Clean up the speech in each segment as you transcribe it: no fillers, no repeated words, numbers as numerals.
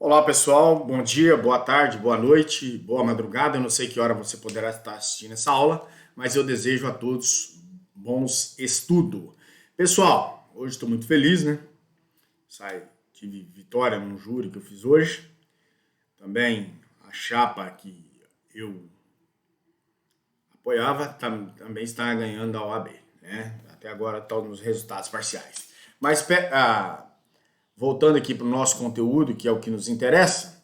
Olá pessoal, bom dia, boa tarde, boa noite, boa madrugada. Eu não sei que hora você poderá estar assistindo essa aula, mas eu desejo a todos bons estudos. Pessoal, hoje estou muito feliz, né? Tive vitória no júri que eu fiz hoje. Também a chapa que eu apoiava também está ganhando a OAB, né? Até agora estão nos resultados parciais. Mas voltando aqui para o nosso conteúdo, que é o que nos interessa,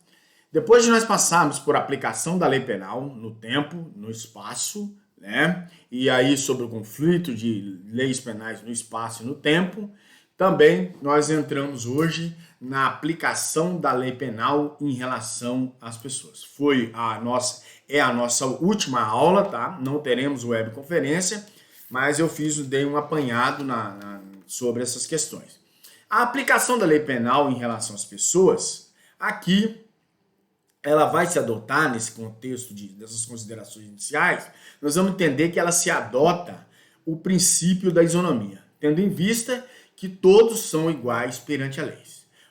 depois de nós passarmos por aplicação da lei penal no tempo, no espaço, né? E aí sobre o conflito de leis penais no espaço e no tempo, também nós entramos hoje na aplicação da lei penal em relação às pessoas. É a nossa última aula, tá? Não teremos webconferência, mas dei um apanhado sobre essas questões. A aplicação da lei penal em relação às pessoas, aqui ela vai se adotar nesse contexto dessas considerações iniciais, nós vamos entender que ela se adota o princípio da isonomia, tendo em vista que todos são iguais perante a lei.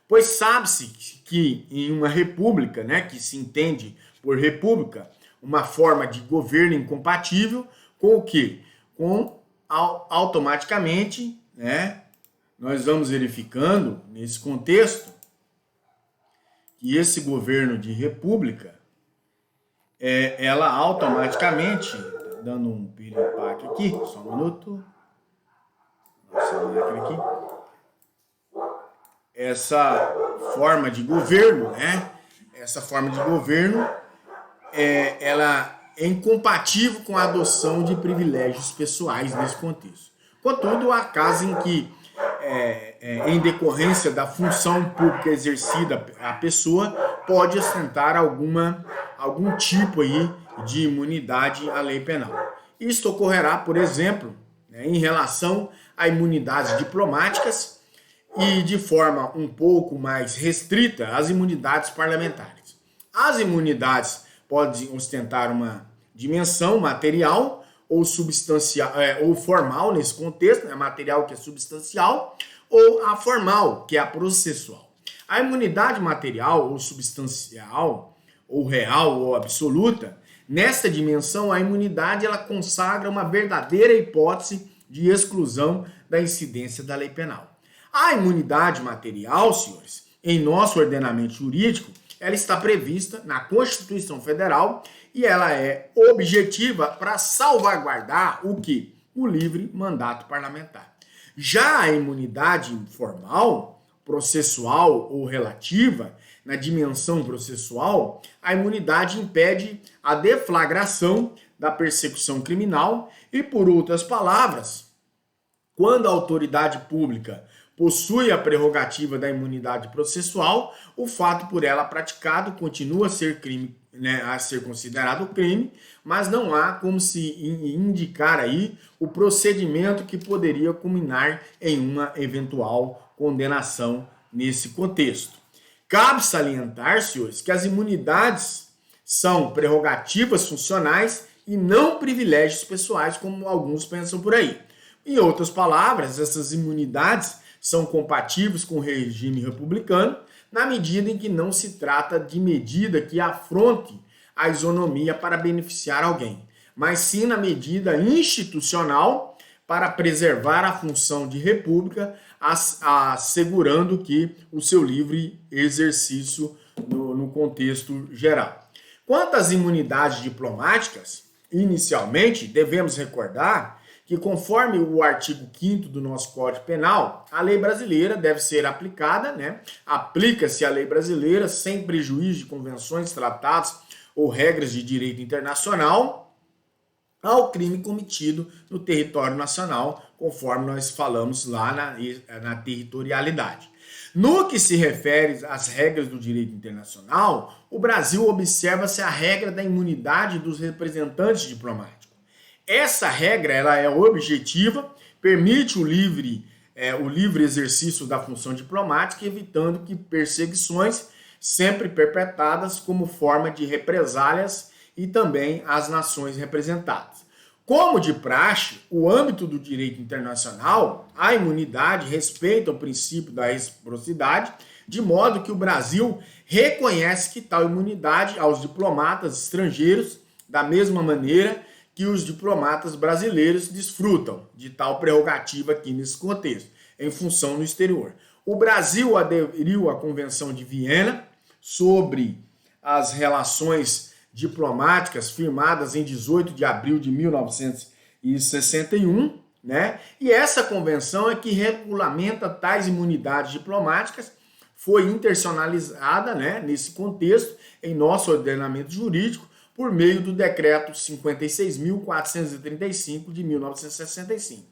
Pois sabe-se que em uma república, né, que se entende por república, uma forma de governo incompatível com o quê? Automaticamente, né, nós vamos verificando nesse contexto que esse governo de república, ela automaticamente, dando um piripaque aqui, só um minuto, nossa máquina aqui, essa forma de governo, né? Essa forma de governo, ela é incompatível com a adoção de privilégios pessoais nesse contexto. Contudo, há casos em que em decorrência da função pública exercida a pessoa, pode ostentar algum tipo aí de imunidade à lei penal. Isto ocorrerá, por exemplo, né, em relação a imunidades diplomáticas e, de forma um pouco mais restrita, as imunidades parlamentares. As imunidades podem ostentar uma dimensão material ou substancial, ou formal nesse contexto, né, material que é substancial, ou a formal, que é a processual. A imunidade material ou substancial, ou real ou absoluta, nesta dimensão a imunidade ela consagra uma verdadeira hipótese de exclusão da incidência da lei penal. A imunidade material, senhores, em nosso ordenamento jurídico, ela está prevista na Constituição Federal e ela é objetiva para salvaguardar o que? O livre mandato parlamentar. Já a imunidade formal, processual ou relativa, na dimensão processual, a imunidade impede a deflagração da persecução criminal e, por outras palavras, quando a autoridade pública possui a prerrogativa da imunidade processual, o fato por ela praticado continua a ser crime, né, a ser considerado crime, mas não há como se indicar aí o procedimento que poderia culminar em uma eventual condenação nesse contexto. Cabe salientar, senhores, que as imunidades são prerrogativas funcionais e não privilégios pessoais, como alguns pensam por aí. Em outras palavras, essas imunidades são compatíveis com o regime republicano, na medida em que não se trata de medida que afronte a isonomia para beneficiar alguém, mas sim na medida institucional para preservar a função de república, assegurando que o seu livre exercício no contexto geral. Quanto às imunidades diplomáticas, inicialmente devemos recordar que, conforme o artigo 5º do nosso Código Penal, a lei brasileira deve ser aplicada, né? Aplica-se a lei brasileira sem prejuízo de convenções, tratados ou regras de direito internacional ao crime cometido no território nacional, conforme nós falamos lá na territorialidade. No que se refere às regras do direito internacional, o Brasil observa-se a regra da imunidade dos representantes diplomáticos. Essa regra ela é objetiva, permite o livre exercício da função diplomática, evitando que perseguições sempre perpetradas como forma de represálias e também às nações representadas. Como de praxe, o âmbito do direito internacional, a imunidade respeita o princípio da reciprocidade, de modo que o Brasil reconhece que tal imunidade aos diplomatas estrangeiros, da mesma maneira que os diplomatas brasileiros desfrutam de tal prerrogativa aqui nesse contexto, em função no exterior. O Brasil aderiu à Convenção de Viena sobre as relações diplomáticas firmadas em 18 de abril de 1961, né? E essa convenção é que regulamenta tais imunidades diplomáticas, foi internacionalizada, né, nesse contexto em nosso ordenamento jurídico por meio do decreto 56.435 de 1965.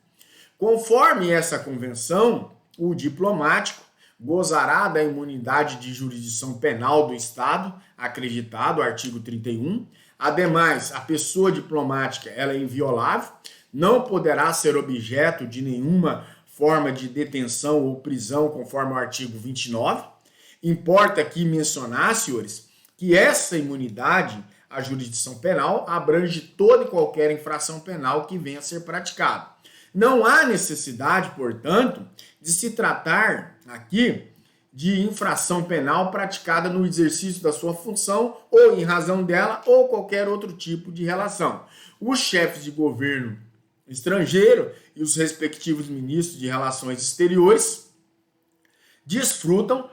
Conforme essa convenção, o diplomático gozará da imunidade de jurisdição penal do Estado, acreditado, artigo 31. Ademais, a pessoa diplomática ela é inviolável, não poderá ser objeto de nenhuma forma de detenção ou prisão, conforme o artigo 29. Importa aqui mencionar, senhores, que essa imunidade, a jurisdição penal, abrange toda e qualquer infração penal que venha a ser praticada. Não há necessidade, portanto, de se tratar aqui de infração penal praticada no exercício da sua função ou em razão dela ou qualquer outro tipo de relação. Os chefes de governo estrangeiro e os respectivos ministros de relações exteriores desfrutam,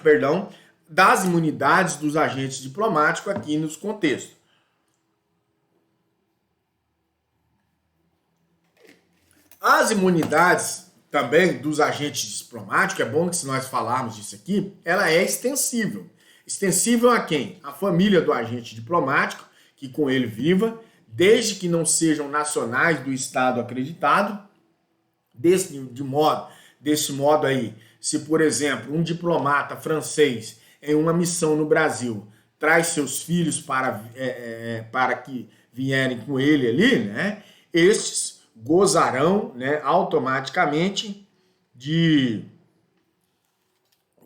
perdão, das imunidades dos agentes diplomáticos aqui nos contextos. As imunidades também dos agentes diplomáticos, é bom que se nós falarmos disso aqui, ela é extensível. Extensível a quem? A família do agente diplomático, que com ele viva, desde que não sejam nacionais do Estado acreditado. Desse modo aí, se por exemplo um diplomata francês em uma missão no Brasil traz seus filhos para que vierem com ele ali, né, estes gozarão, né, automaticamente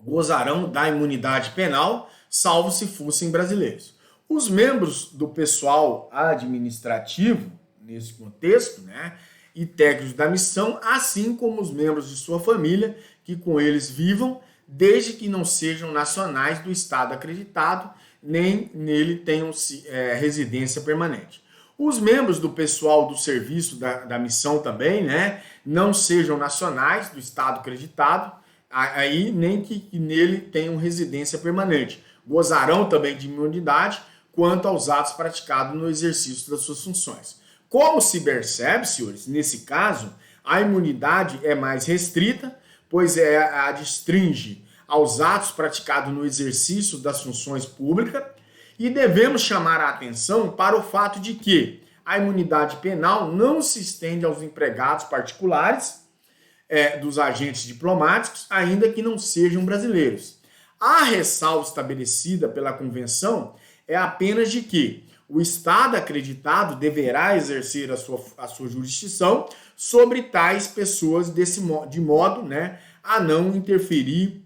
gozarão da imunidade penal, salvo se fossem brasileiros. Os membros do pessoal administrativo, nesse contexto, né, e técnicos da missão, assim como os membros de sua família, que com eles vivam, desde que não sejam nacionais do Estado acreditado, nem nele tenham residência permanente. Os membros do pessoal do serviço da missão também, né, não sejam nacionais do Estado acreditado, aí nem que nele tenham residência permanente. Gozarão também de imunidade quanto aos atos praticados no exercício das suas funções. Como se percebe, senhores, nesse caso, a imunidade é mais restrita, pois adstringe aos atos praticados no exercício das funções públicas, e devemos chamar a atenção para o fato de que a imunidade penal não se estende aos empregados particulares dos agentes diplomáticos, ainda que não sejam brasileiros. A ressalva estabelecida pela Convenção é apenas de que o Estado acreditado deverá exercer a sua jurisdição sobre tais pessoas de modo, né, a não interferir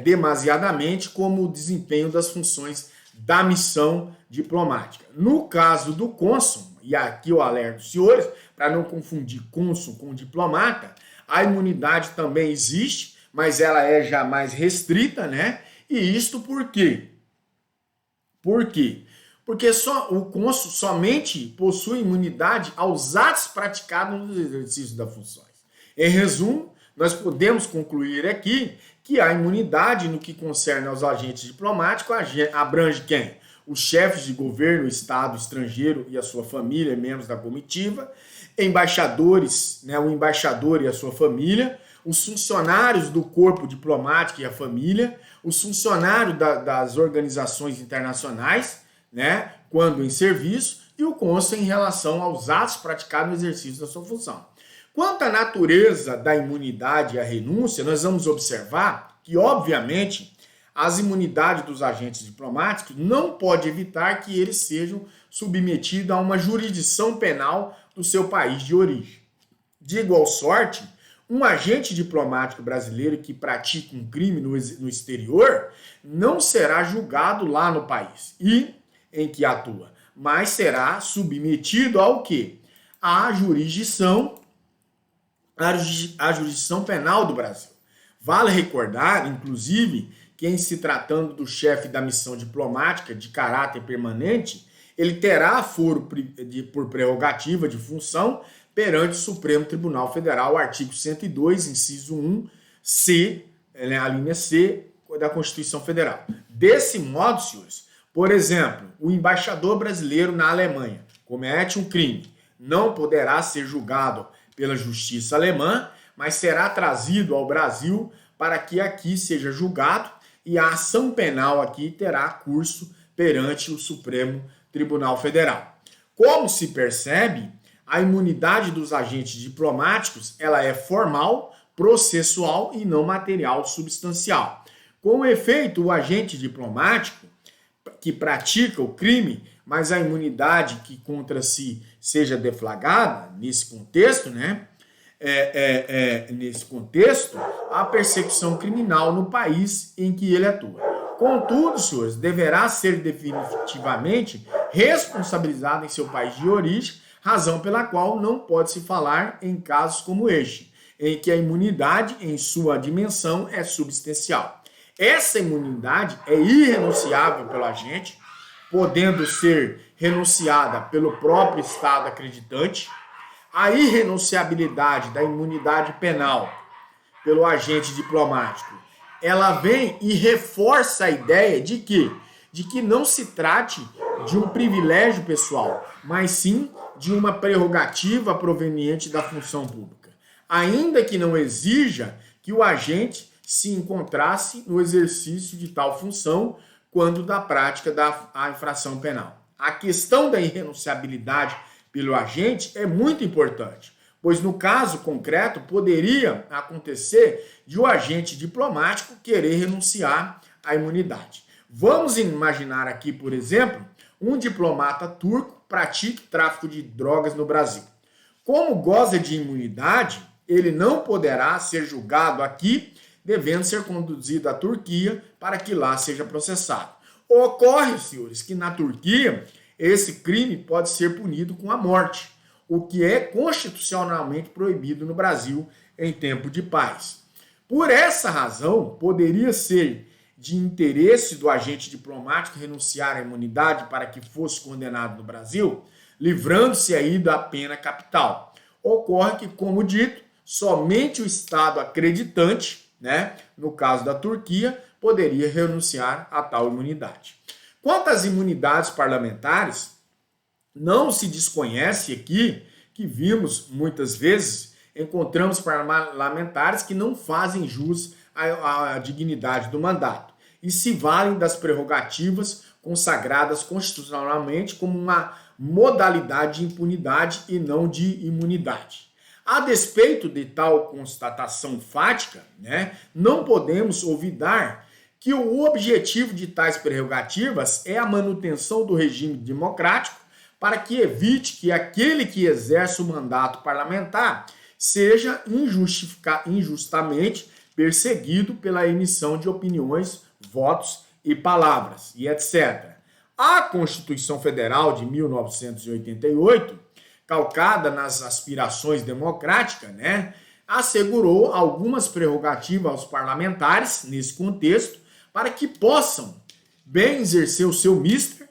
demasiadamente como o desempenho das funções da missão diplomática. No caso do cônsul, e aqui eu alerto os senhores, para não confundir cônsul com diplomata, a imunidade também existe, mas ela é já mais restrita, né? E isto por quê? Por quê? Porque o cônsul somente possui imunidade aos atos praticados no exercício das funções. Em resumo, nós podemos concluir aqui que a imunidade no que concerne aos agentes diplomáticos abrange quem? Os chefes de governo, Estado estrangeiro e a sua família, membros da comitiva, embaixadores, né, o embaixador e a sua família, os funcionários do corpo diplomático e a família, os funcionários das organizações internacionais, né, quando em serviço, e o cônsul em relação aos atos praticados no exercício da sua função. Quanto à natureza da imunidade e à renúncia, nós vamos observar que, obviamente, as imunidades dos agentes diplomáticos não pode evitar que eles sejam submetidos a uma jurisdição penal do seu país de origem. De igual sorte, um agente diplomático brasileiro que pratica um crime no exterior não será julgado lá no país em que atua, mas será submetido ao quê? À jurisdição penal do Brasil. Vale recordar, inclusive, que em se tratando do chefe da missão diplomática de caráter permanente, ele terá foro por prerrogativa de função perante o Supremo Tribunal Federal, artigo 102, inciso 1, C, a linha C da Constituição Federal. Desse modo, senhores, por exemplo, o embaixador brasileiro na Alemanha comete um crime, não poderá ser julgado pela justiça alemã, mas será trazido ao Brasil para que aqui seja julgado e a ação penal aqui terá curso perante o Supremo Tribunal Federal. Como se percebe, a imunidade dos agentes diplomáticos ela é formal, processual e não material substancial. Com efeito, o agente diplomático que pratica o crime, mas a imunidade que contra si seja deflagrada, nesse contexto, né? Nesse contexto, a persecução criminal no país em que ele atua. Contudo, senhores, deverá ser definitivamente responsabilizado em seu país de origem, razão pela qual não pode se falar em casos como este, em que a imunidade em sua dimensão é substancial. Essa imunidade é irrenunciável pelo agente, podendo ser renunciada pelo próprio Estado acreditante. A irrenunciabilidade da imunidade penal pelo agente diplomático, ela vem e reforça a ideia de que não se trate de um privilégio pessoal, mas sim de uma prerrogativa proveniente da função pública, ainda que não exija que o agente se encontrasse no exercício de tal função quando da prática da infração penal. A questão da irrenunciabilidade pelo agente é muito importante, pois no caso concreto poderia acontecer de o agente diplomático querer renunciar à imunidade. Vamos imaginar aqui, por exemplo, um diplomata turco pratique tráfico de drogas no Brasil. Como goza de imunidade, ele não poderá ser julgado aqui, devendo ser conduzido à Turquia para que lá seja processado. Ocorre, senhores, que na Turquia esse crime pode ser punido com a morte, o que é constitucionalmente proibido no Brasil em tempo de paz. Por essa razão, poderia ser de interesse do agente diplomático renunciar à imunidade para que fosse condenado no Brasil, livrando-se aí da pena capital. Ocorre que, como dito, somente o Estado acreditante, né, no caso da Turquia, poderia renunciar a tal imunidade. Quanto às imunidades parlamentares, não se desconhece aqui que vimos muitas vezes, encontramos parlamentares que não fazem jus à dignidade do mandato e se valem das prerrogativas consagradas constitucionalmente como uma modalidade de impunidade e não de imunidade. A despeito de tal constatação fática, né, não podemos olvidar que o objetivo de tais prerrogativas é a manutenção do regime democrático para que evite que aquele que exerce o mandato parlamentar seja injustamente perseguido pela emissão de opiniões, votos e palavras, e etc. A Constituição Federal de 1988, calcada nas aspirações democráticas, né, assegurou algumas prerrogativas aos parlamentares nesse contexto, para que possam bem exercer o seu mister,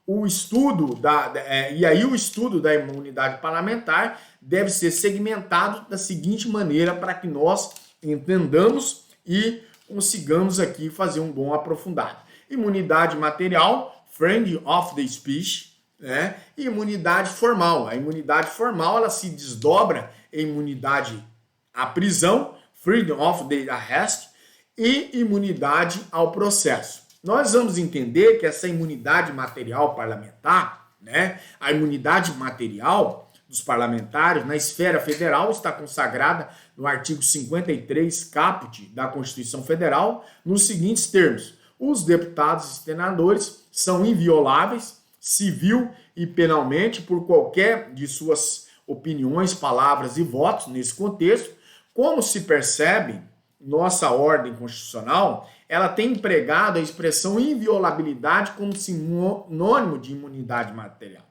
o estudo da imunidade parlamentar deve ser segmentado da seguinte maneira para que nós entendamos e consigamos aqui fazer um bom aprofundado. Imunidade material, freedom of the speech, né? E imunidade formal. A imunidade formal ela se desdobra em imunidade à prisão, freedom of the arrest, e imunidade ao processo. Nós vamos entender que essa imunidade material parlamentar, né, a imunidade material dos parlamentares na esfera federal está consagrada no artigo 53 caput da Constituição Federal nos seguintes termos: os deputados e senadores são invioláveis, civil e penalmente, por qualquer de suas opiniões, palavras e votos nesse contexto. Como se percebe, nossa ordem constitucional, ela tem empregado a expressão inviolabilidade como sinônimo de imunidade material.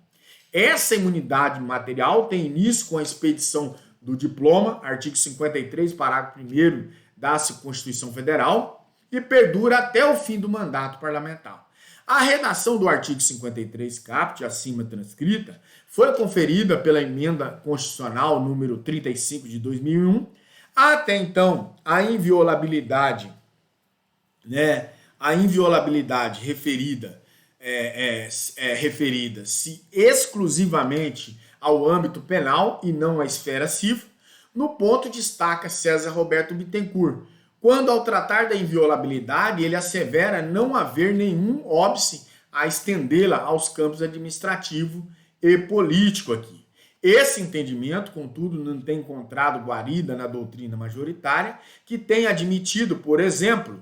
Essa imunidade material tem início com a expedição do diploma, artigo 53, parágrafo 1º da Constituição Federal e perdura até o fim do mandato parlamentar. A redação do artigo 53 caput, acima transcrita, foi conferida pela emenda constitucional número 35 de 2001. Até então, a inviolabilidade referida referida-se exclusivamente ao âmbito penal e não à esfera civil. No ponto destaca César Roberto Bittencourt, quando ao tratar da inviolabilidade ele assevera não haver nenhum óbice a estendê-la aos campos administrativo e político aqui. Esse entendimento, contudo, não tem encontrado guarida na doutrina majoritária, que tem admitido, por exemplo,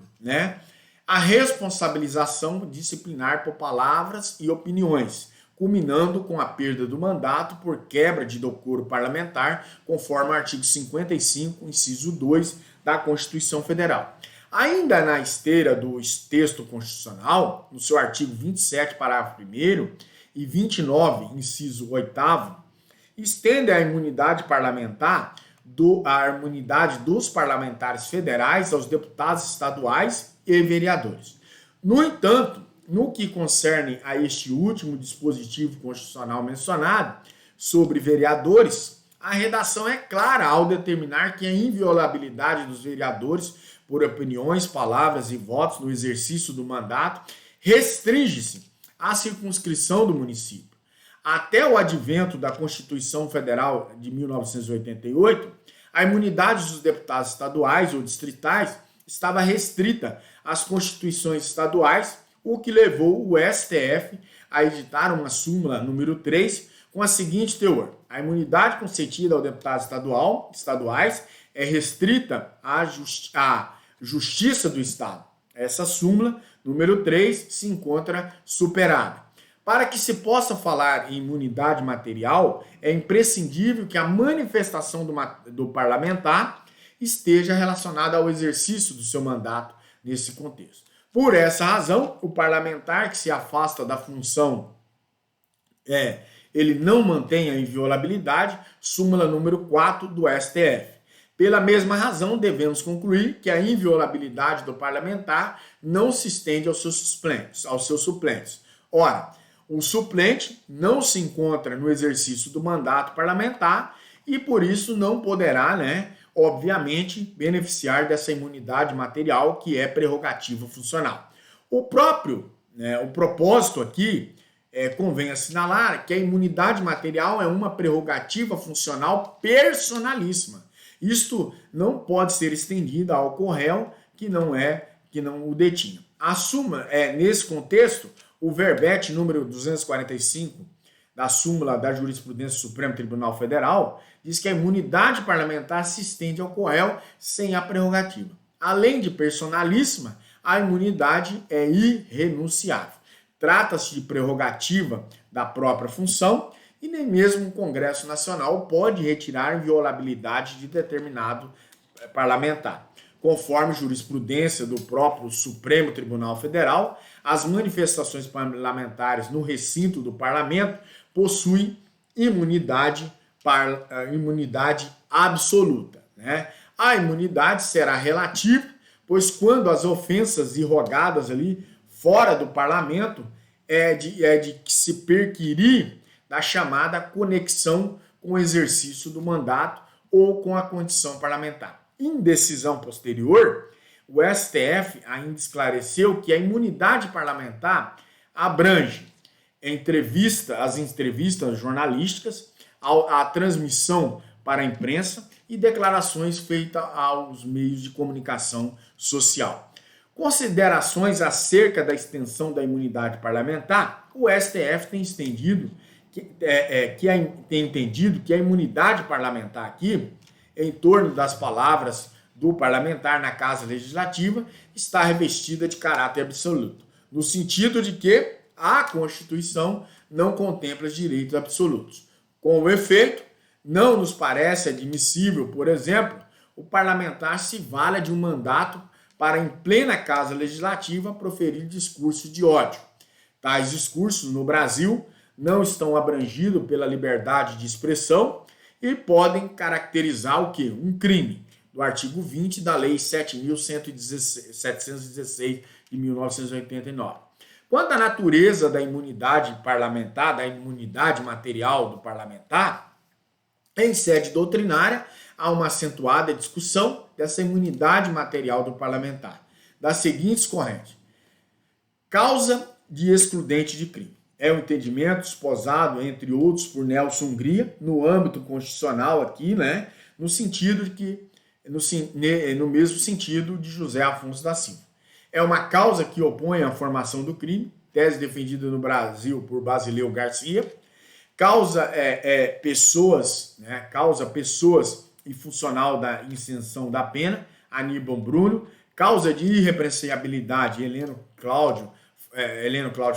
a responsabilização disciplinar por palavras e opiniões, culminando com a perda do mandato por quebra de decoro parlamentar, conforme o artigo 55, inciso 2 da Constituição Federal. Ainda na esteira do texto constitucional, no seu artigo 27, parágrafo 1º, e 29, inciso 8º, estende a imunidade parlamentar a imunidade dos parlamentares federais aos deputados estaduais e vereadores. No entanto, no que concerne a este último dispositivo constitucional mencionado, sobre vereadores, a redação é clara ao determinar que a inviolabilidade dos vereadores por opiniões, palavras e votos no exercício do mandato restringe-se à circunscrição do município. Até o advento da Constituição Federal de 1988, a imunidade dos deputados estaduais ou distritais estava restrita às constituições estaduais, o que levou o STF a editar uma súmula número 3 com a seguinte teor: a imunidade concedida ao deputado estaduais é restrita à Justiça do Estado. Essa súmula número 3 se encontra superada. Para que se possa falar em imunidade material, é imprescindível que a manifestação do parlamentar esteja relacionada ao exercício do seu mandato nesse contexto. Por essa razão, o parlamentar que se afasta da função ele não mantém a inviolabilidade, súmula número 4 do STF. Pela mesma razão, devemos concluir que a inviolabilidade do parlamentar não se estende aos seus suplentes. Ora, o suplente não se encontra no exercício do mandato parlamentar e, por isso, não poderá, obviamente, beneficiar dessa imunidade material que é prerrogativa funcional. O propósito aqui, convém assinalar que a imunidade material é uma prerrogativa funcional personalíssima. Isto não pode ser estendida ao réu que não o detinha. Nesse contexto, o verbete número 245 da súmula da jurisprudência do Supremo Tribunal Federal diz que a imunidade parlamentar se estende ao réu sem a prerrogativa. Além de personalíssima, a imunidade é irrenunciável. Trata-se de prerrogativa da própria função e nem mesmo o Congresso Nacional pode retirar a inviolabilidade de determinado parlamentar. Conforme jurisprudência do próprio Supremo Tribunal Federal, as manifestações parlamentares no recinto do parlamento possuem imunidade absoluta. A imunidade será relativa, pois quando as ofensas irrogadas ali fora do parlamento é de que se perquirir da chamada conexão com o exercício do mandato ou com a condição parlamentar. Em decisão posterior, o STF ainda esclareceu que a imunidade parlamentar abrange as entrevistas jornalísticas, a transmissão para a imprensa e declarações feitas aos meios de comunicação social. Considerações acerca da extensão da imunidade parlamentar, o STF tem entendido que a imunidade parlamentar aqui, em torno das palavras do parlamentar na Casa Legislativa, está revestida de caráter absoluto, no sentido de que a Constituição não contempla direitos absolutos. Com o efeito, não nos parece admissível, por exemplo, o parlamentar se valha de um mandato para, em plena Casa Legislativa, proferir discursos de ódio. Tais discursos, no Brasil, não estão abrangidos pela liberdade de expressão e podem caracterizar o quê? Um crime. do artigo 20 da Lei 7.716 de 1989. Quanto à natureza da imunidade parlamentar, da imunidade material do parlamentar, em sede doutrinária, há uma acentuada discussão dessa imunidade material do parlamentar, das seguintes correntes. Causa de excludente de crime. É um entendimento esposado, entre outros, por Nelson Hungria, no âmbito constitucional aqui, né, no sentido de que, no mesmo sentido de José Afonso da Silva. É uma causa que opõe à formação do crime, tese defendida no Brasil por Basileu Garcia, causa pessoas, né, causa pessoas e funcional da isenção da pena, Aníbal Bruno, causa de irrepreensibilidade, Heleno Cláudio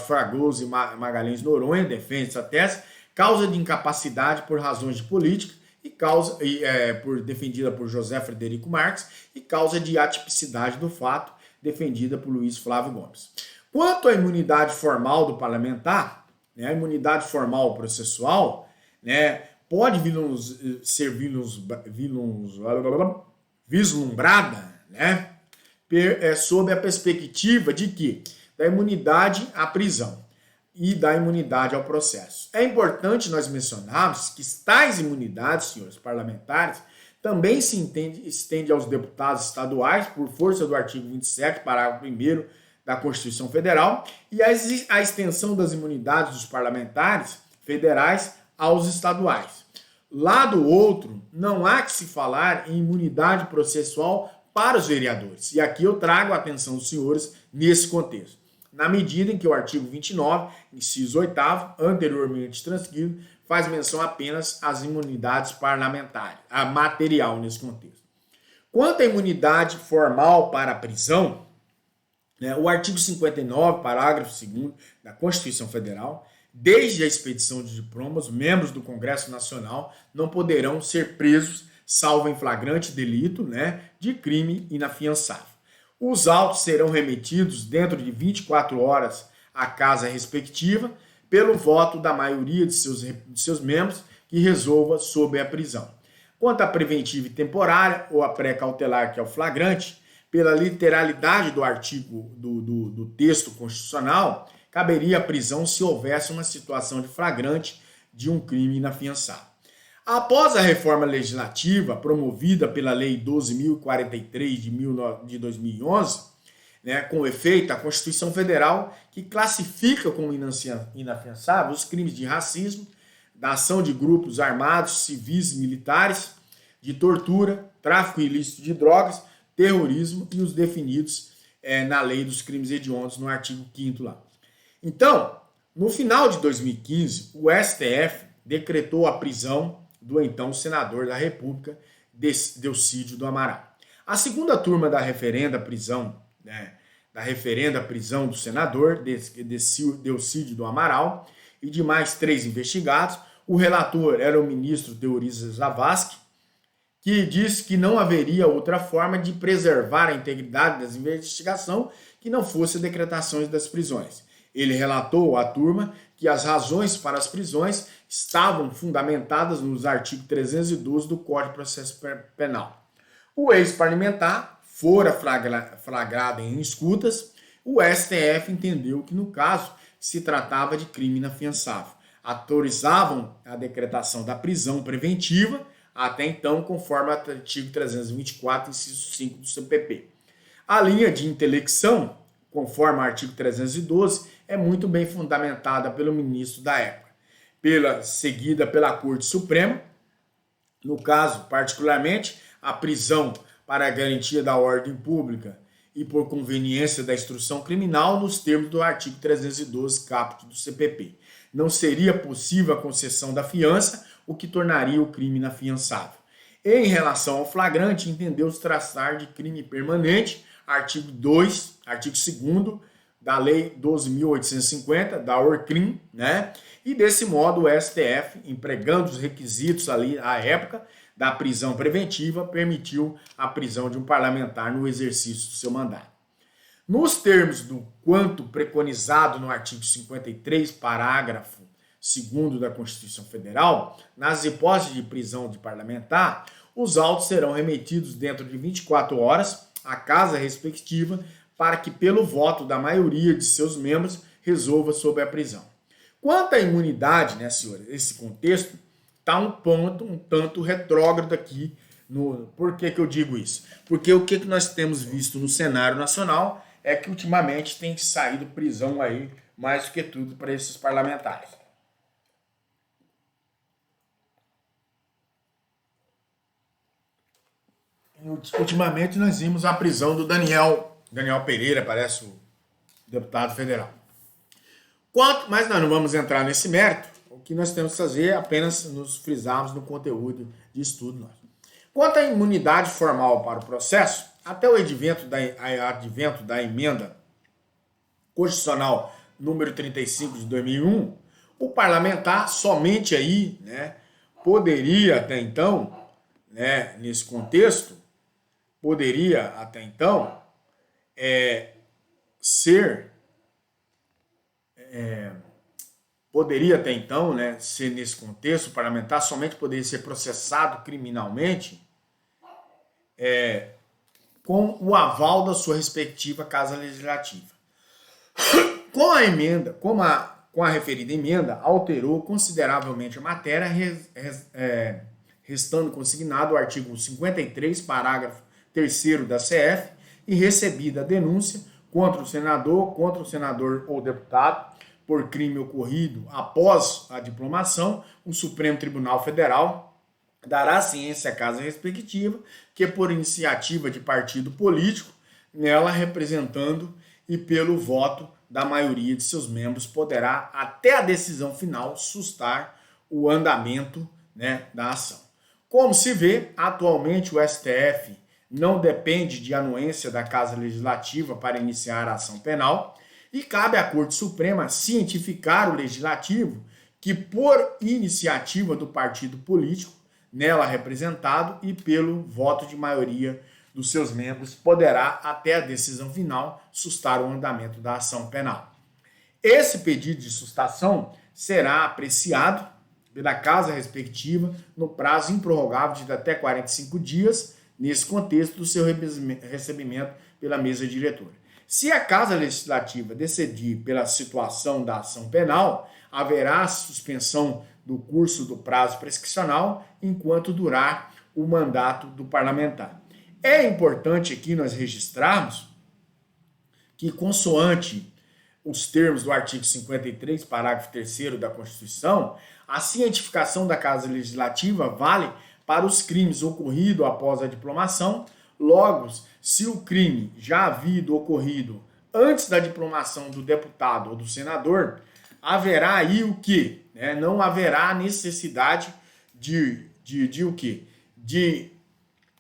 Fragoso e Magalhães Noronha, defende essa tese, causa de incapacidade por razões de política, e causa defendida por José Frederico Marques, e causa de atipicidade do fato, defendida por Luiz Flávio Gomes. Quanto à imunidade formal do parlamentar, né, a imunidade formal processual, né, pode ser vislumbrada, né, sob a perspectiva de que da imunidade à prisão e da imunidade ao processo. É importante nós mencionarmos que tais imunidades, senhores parlamentares, também se estende aos deputados estaduais, por força do artigo 27, parágrafo 1º da Constituição Federal, e a extensão das imunidades dos parlamentares federais aos estaduais. Lá do outro, não há que se falar em imunidade processual para os vereadores. E aqui eu trago a atenção dos senhores nesse contexto. Na medida em que o artigo 29, inciso 8º, anteriormente transcrito, faz menção apenas às imunidades parlamentares, a material nesse contexto. Quanto à imunidade formal para a prisão, né, o artigo 59, parágrafo 2º da Constituição Federal, desde a expedição de diplomas, os membros do Congresso Nacional não poderão ser presos, salvo em flagrante delito, né, de crime inafiançável. Os autos serão remetidos dentro de 24 horas à casa respectiva, pelo voto da maioria de seus membros, que resolva sobre a prisão. Quanto à preventiva e temporária, ou a pré-cautelar, que é o flagrante, pela literalidade do artigo do texto constitucional, caberia a prisão se houvesse uma situação de flagrante de um crime inafiançável. Após a reforma legislativa promovida pela Lei 12.043 de 2011, né, com efeito, a Constituição Federal, que classifica como inafiançável os crimes de racismo, da ação de grupos armados, civis e militares, de tortura, tráfico ilícito de drogas, terrorismo e os definidos na Lei dos Crimes Hediondos, no artigo 5º lá. Então, no final de 2015, o STF decretou a prisão do então senador da República, Delcídio do Amaral. A segunda turma da referenda prisão, né, do senador Delcídio do Amaral e de mais 3 investigados, o relator era o ministro Teoriza Zavascki, que disse que não haveria outra forma de preservar a integridade das investigações que não fosse a decretação das prisões. Ele relatou à turma que as razões para as prisões estavam fundamentadas nos artigos 312 do Código de Processo Penal. O ex-parlamentar fora flagrado em escutas, o STF entendeu que, no caso, se tratava de crime inafiançável. Autorizavam a decretação da prisão preventiva, até então, conforme o artigo 324, inciso 5 do CPP. A linha de intelecção, conforme o artigo 312, é muito bem fundamentada pelo ministro da época, seguida pela Corte Suprema, no caso, particularmente, a prisão para a garantia da ordem pública e por conveniência da instrução criminal nos termos do artigo 312, caput do CPP. Não seria possível a concessão da fiança, o que tornaria o crime inafiançável. Em relação ao flagrante, entendeu-se tratar de crime permanente, artigo 2º da Lei 12.850, da ORCRIM, né? E desse modo o STF, empregando os requisitos ali à época da prisão preventiva, permitiu a prisão de um parlamentar no exercício do seu mandato. Nos termos do quanto preconizado no artigo 53, parágrafo 2º da Constituição Federal, nas hipóteses de prisão de parlamentar, os autos serão remetidos dentro de 24 horas à casa respectiva para que, pelo voto da maioria de seus membros, resolva sobre a prisão. Quanto à imunidade, né, senhores, esse contexto está um ponto um tanto retrógrado aqui. Por que eu digo isso? Porque o que nós temos visto no cenário nacional é que ultimamente tem saído prisão aí, mais do que tudo, para esses parlamentares. Ultimamente nós vimos a prisão do Daniel Pereira, parece o deputado federal. Mas nós não vamos entrar nesse mérito. O que nós temos que fazer é apenas nos frisarmos no conteúdo de estudo nosso. Quanto à imunidade formal para o processo, até o advento da emenda constitucional número 35 de 2001, o parlamentar somente aí, né, poderia até então, né, nesse contexto, poderia até então ser nesse contexto, o parlamentar somente poderia ser processado criminalmente com o aval da sua respectiva casa legislativa. Com a emenda, com a referida emenda, alterou consideravelmente a matéria, restando consignado o artigo 53, parágrafo 3º da CF, e recebida a denúncia contra o senador ou deputado por crime ocorrido após a diplomação, o Supremo Tribunal Federal dará ciência à casa respectiva, que por iniciativa de partido político, nela representando e pelo voto da maioria de seus membros, poderá, até a decisão final, sustar o andamento, né, da ação. Como se vê, atualmente o STF não depende de anuência da Casa Legislativa para iniciar a ação penal e cabe à Corte Suprema cientificar o Legislativo que, por iniciativa do partido político, nela representado e pelo voto de maioria dos seus membros, poderá, até a decisão final, sustar o andamento da ação penal. Esse pedido de sustação será apreciado pela casa respectiva no prazo improrrogável de até 45 dias, nesse contexto do seu recebimento pela mesa diretora. Se a casa legislativa decidir pela situação da ação penal, haverá suspensão do curso do prazo prescricional enquanto durar o mandato do parlamentar. É importante aqui nós registrarmos que, consoante os termos do artigo 53, parágrafo 3º da Constituição, a cientificação da Casa Legislativa vale para os crimes ocorridos após a diplomação. Logo, se o crime já havido ocorrido antes da diplomação do deputado ou do senador, haverá aí o quê? Não haverá necessidade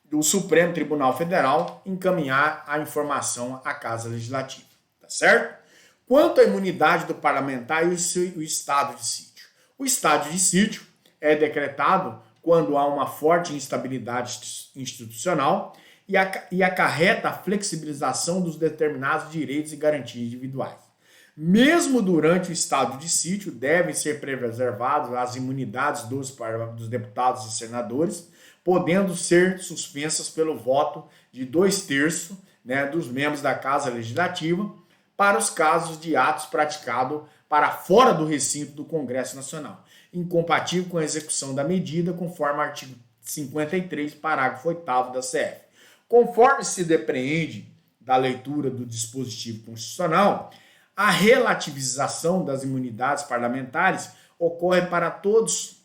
do Supremo Tribunal Federal encaminhar a informação à Casa Legislativa, tá certo? Quanto à imunidade do parlamentar e o estado de sítio. O estado de sítio é decretado quando há uma forte instabilidade institucional e acarreta a flexibilização dos determinados direitos e garantias individuais. Mesmo durante o estado de sítio, devem ser preservadas as imunidades dos deputados e senadores, podendo ser suspensas pelo voto de 2/3, né, dos membros da Casa Legislativa para os casos de atos praticados para fora do recinto do Congresso Nacional, incompatível com a execução da medida, conforme o artigo 53, parágrafo 8º da CF. Conforme se depreende da leitura do dispositivo constitucional, a relativização das imunidades parlamentares ocorre para todos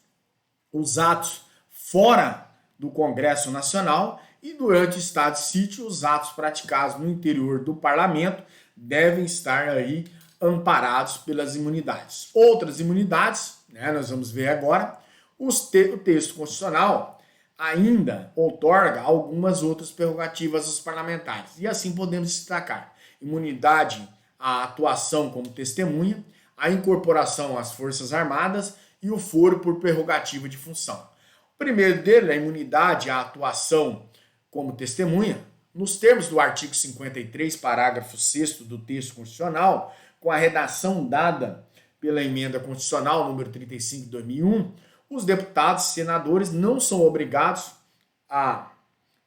os atos fora do Congresso Nacional e durante o estado de sítio, os atos praticados no interior do parlamento devem estar aí amparados pelas imunidades. Outras imunidades, né, nós vamos ver agora, o texto constitucional ainda outorga algumas outras prerrogativas aos parlamentares. E assim podemos destacar: imunidade à atuação como testemunha, a incorporação às Forças Armadas e o foro por prerrogativa de função. O primeiro dele é a imunidade à atuação como testemunha, nos termos do artigo 53, parágrafo 6º do texto constitucional, com a redação dada pela emenda constitucional número 35 de 2001, os deputados e senadores não são obrigados a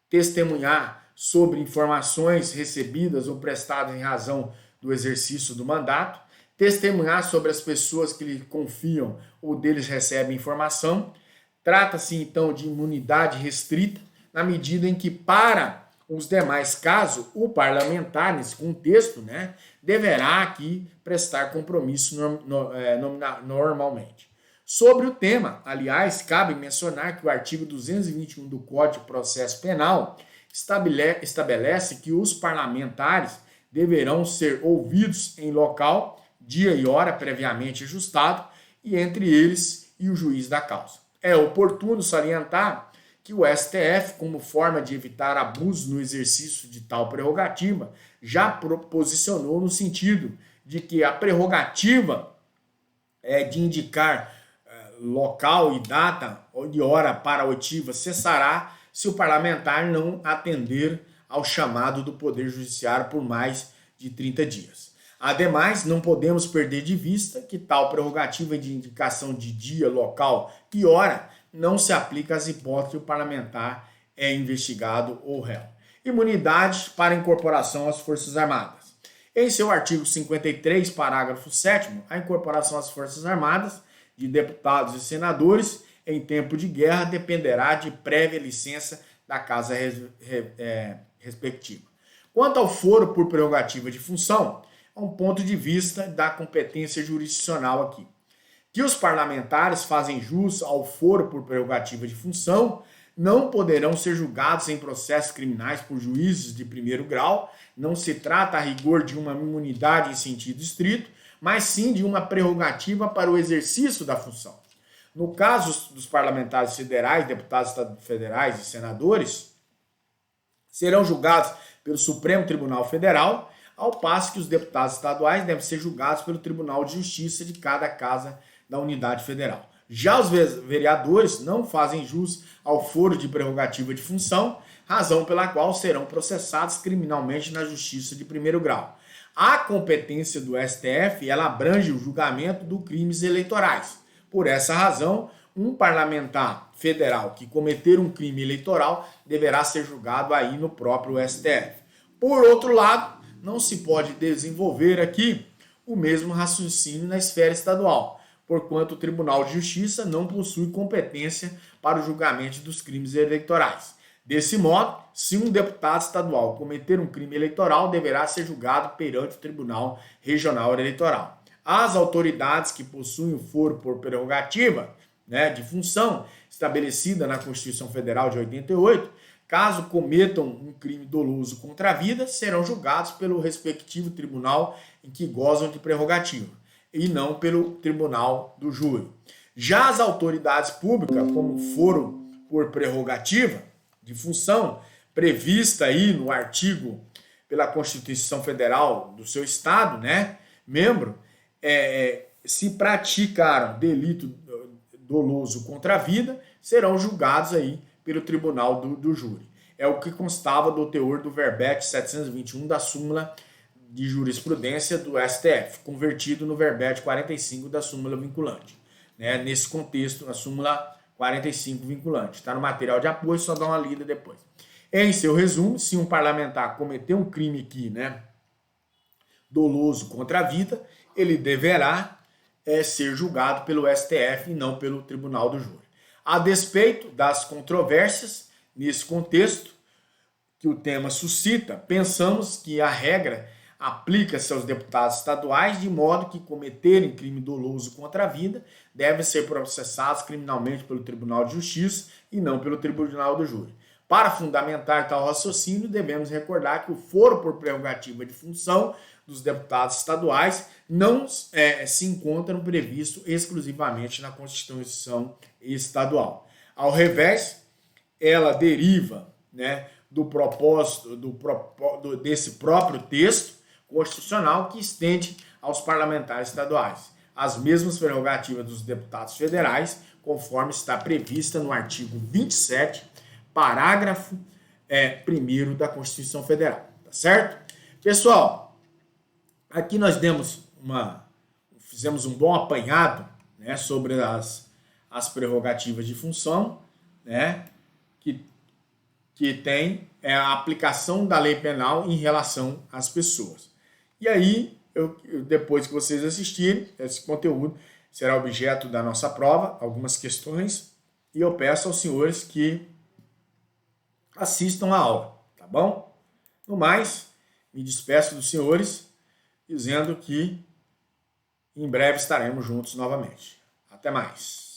testemunhar sobre informações recebidas ou prestadas em razão do exercício do mandato, testemunhar sobre as pessoas que lhe confiam ou deles recebem informação. Trata-se, então, de imunidade restrita, na medida em que, para os demais casos, o parlamentar, nesse contexto, né, deverá aqui prestar compromisso normalmente. Sobre o tema, aliás, cabe mencionar que o artigo 221 do Código de Processo Penal estabelece que os parlamentares deverão ser ouvidos em local, dia e hora previamente ajustado, e entre eles e o juiz da causa. É oportuno salientar que o STF, como forma de evitar abuso no exercício de tal prerrogativa, já posicionou no sentido de que a prerrogativa de indicar local e data e hora para a oitiva cessará se o parlamentar não atender ao chamado do Poder Judiciário por mais de 30 dias. Ademais, não podemos perder de vista que tal prerrogativa de indicação de dia, local e hora não se aplica às hipóteses que o parlamentar é investigado ou réu. Imunidade para incorporação às Forças Armadas. Em seu artigo 53, parágrafo 7º, a incorporação às Forças Armadas de deputados e senadores em tempo de guerra dependerá de prévia licença da casa respectiva. Quanto ao foro por prerrogativa de função, há um ponto de vista da competência jurisdicional aqui. Que os parlamentares fazem jus ao foro por prerrogativa de função não poderão ser julgados em processos criminais por juízes de primeiro grau, não se trata a rigor de uma imunidade em sentido estrito, mas sim de uma prerrogativa para o exercício da função. No caso dos parlamentares federais, deputados federais e senadores, serão julgados pelo Supremo Tribunal Federal, ao passo que os deputados estaduais devem ser julgados pelo Tribunal de Justiça de cada casa da unidade federal. Já os vereadores não fazem jus ao foro de prerrogativa de função, razão pela qual serão processados criminalmente na Justiça de primeiro grau. A competência do STF, ela abrange o julgamento dos crimes eleitorais. Por essa razão, um parlamentar federal que cometer um crime eleitoral deverá ser julgado aí no próprio STF. Por outro lado, não se pode desenvolver aqui o mesmo raciocínio na esfera estadual, porquanto o Tribunal de Justiça não possui competência para o julgamento dos crimes eleitorais. Desse modo, se um deputado estadual cometer um crime eleitoral, deverá ser julgado perante o Tribunal Regional Eleitoral. As autoridades que possuem o foro por prerrogativa de função estabelecida na Constituição Federal de 88, caso cometam um crime doloso contra a vida, serão julgados pelo respectivo tribunal em que gozam de prerrogativa, e não pelo tribunal do júri. Já as autoridades públicas, como foro por prerrogativa de função, prevista aí no artigo pela Constituição Federal do seu estado, membro, se praticaram delito doloso contra a vida, serão julgados aí pelo tribunal do júri. É o que constava do teor do verbete 721 da súmula de jurisprudência do STF, convertido no verbete 45 da súmula vinculante. Nesse contexto, a súmula 45 vinculante. Está no material de apoio, só dá uma lida depois. Em seu resumo, se um parlamentar cometer um crime aqui, doloso contra a vida, ele deverá ser julgado pelo STF e não pelo tribunal do júri. A despeito das controvérsias, nesse contexto que o tema suscita, pensamos que a regra aplica-se aos deputados estaduais, de modo que cometerem crime doloso contra a vida devem ser processados criminalmente pelo Tribunal de Justiça e não pelo Tribunal do Júri. Para fundamentar tal raciocínio, devemos recordar que o foro por prerrogativa de função dos deputados estaduais não se encontram previsto exclusivamente na Constituição estadual. Ao revés, ela deriva do propósito desse próprio texto constitucional que estende aos parlamentares estaduais as mesmas prerrogativas dos deputados federais, conforme está prevista no artigo 27, parágrafo 1º da Constituição Federal. Tá certo? Pessoal, aqui nós fizemos um bom apanhado sobre as prerrogativas de função, que que tem a aplicação da lei penal em relação às pessoas. E aí, depois que vocês assistirem, esse conteúdo será objeto da nossa prova, algumas questões, e eu peço aos senhores que assistam a aula, tá bom? No mais, me despeço dos senhores, dizendo que em breve estaremos juntos novamente. Até mais.